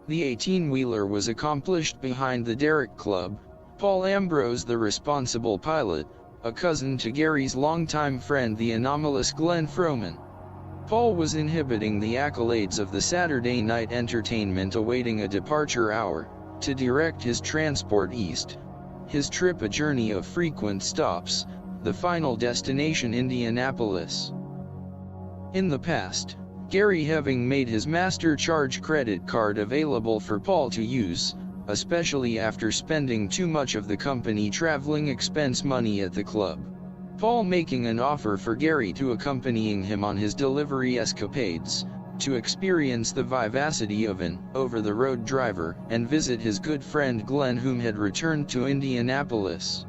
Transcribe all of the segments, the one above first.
The 18-wheeler was accomplished behind the Derrick Club, Paul Ambrose the responsible pilot, a cousin to Gary's longtime friend the anomalous Glenn Frohman. Paul was inhibiting the accolades of the Saturday night entertainment awaiting a departure hour, to direct his transport east. His trip a journey of frequent stops, the final destination Indianapolis. In the past, Gary having made his Master Charge credit card available for Paul to use, especially after spending too much of the company traveling expense money at the club. Paul making an offer for Gary to accompanying him on his delivery escapades, to experience the vivacity of an over-the-road driver and visit his good friend Glenn whom had returned to Indianapolis.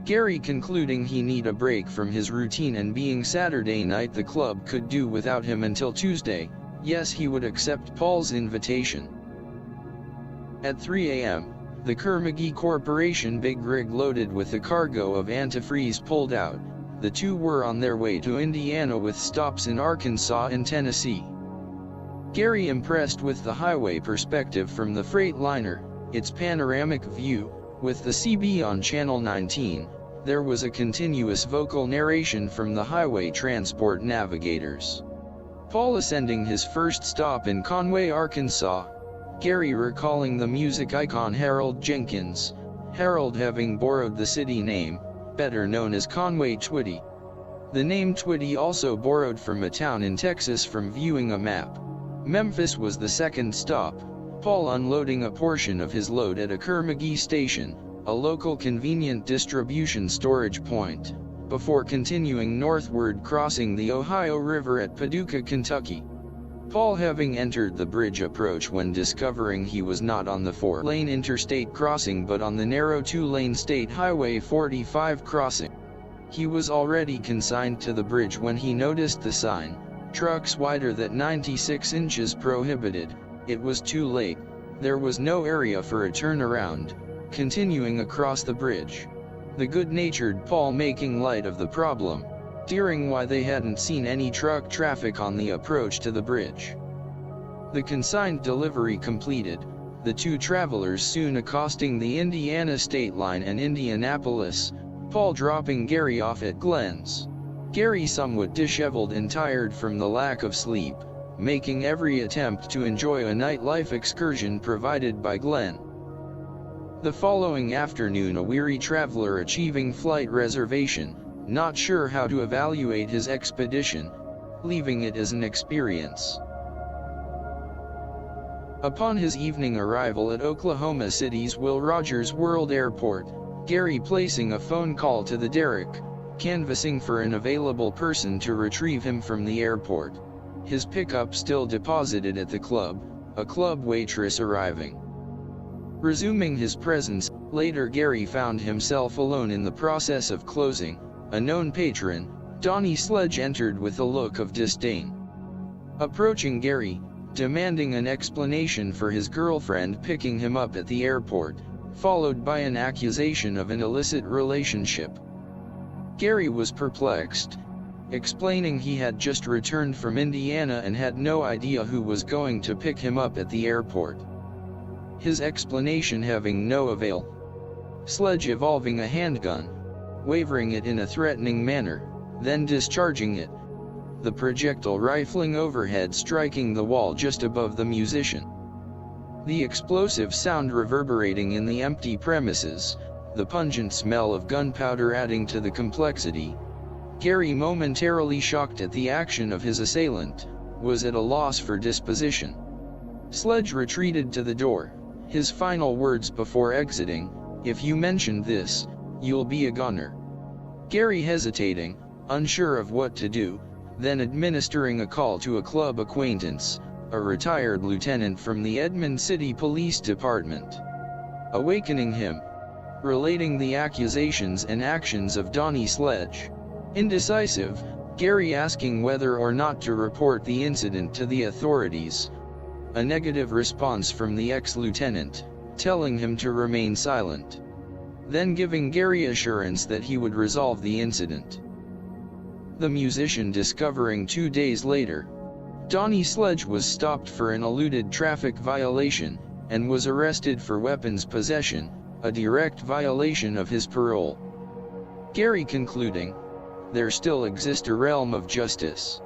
Gary concluding he need a break from his routine and being Saturday night the club could do without him until Tuesday, yes he would accept Paul's invitation. At 3 a.m., the Kerr-McGee Corporation big rig loaded with a cargo of antifreeze pulled out. The two were on their way to Indiana with stops in Arkansas and Tennessee. Gary impressed with the highway perspective from the freight liner, its panoramic view, with the CB on Channel 19. There was a continuous vocal narration from the highway transport navigators. Paul ascending his first stop in Conway, Arkansas. Gary recalling the music icon Harold Jenkins, Harold having borrowed the city name, better known as Conway Twitty. The name Twitty also borrowed from a town in Texas from viewing a map. Memphis was the second stop, Paul unloading a portion of his load at a Kerr-McGee station, a local convenient distribution storage point, before continuing northward crossing the Ohio River at Paducah, Kentucky. Paul having entered the bridge approach when discovering he was not on the 4-lane interstate crossing but on the narrow 2-lane State Highway 45 crossing. He was already consigned to the bridge when he noticed the sign, "Trucks wider than 96 inches prohibited." It was too late, there was no area for a turnaround, continuing across the bridge. The good-natured Paul making light of the problem, steering why they hadn't seen any truck traffic on the approach to the bridge. The consigned delivery completed, the two travelers soon accosting the Indiana state line and Indianapolis, Paul dropping Gary off at Glenn's. Gary somewhat disheveled and tired from the lack of sleep, making every attempt to enjoy a nightlife excursion provided by Glenn. The following afternoon a weary traveler achieving flight reservation, not sure how to evaluate his expedition, leaving it as an experience. Upon his evening arrival at Oklahoma City's Will Rogers World Airport, Gary placing a phone call to the Derrick, canvassing for an available person to retrieve him from the airport. His pickup still deposited at the club, a club waitress arriving. Resuming his presence, later Gary found himself alone in the process of closing. A known patron, Donnie Sledge, entered with a look of disdain. Approaching Gary, demanding an explanation for his girlfriend picking him up at the airport, followed by an accusation of an illicit relationship. Gary was perplexed, explaining he had just returned from Indiana and had no idea who was going to pick him up at the airport. His explanation having no avail. Sledge evolving a handgun, wavering it in a threatening manner, then discharging it. The projectile rifling overhead striking the wall just above the musician. The explosive sound reverberating in the empty premises, the pungent smell of gunpowder adding to the complexity. Gary, momentarily shocked at the action of his assailant, was at a loss for disposition. Sledge retreated to the door, his final words before exiting, "If you mention this, you'll be a goner." Gary hesitating, unsure of what to do, then administering a call to a club acquaintance, a retired lieutenant from the Edmond City Police Department. Awakening him, relating the accusations and actions of Donnie Sledge. Indecisive, Gary asking whether or not to report the incident to the authorities. A negative response from the ex-lieutenant, telling him to remain silent. Then giving Gary assurance that he would resolve the incident. The musician discovering 2 days later, Donnie's sledge was stopped for an eluded traffic violation, and was arrested for weapons possession, a direct violation of his parole. Gary concluding, "There still exists a realm of justice."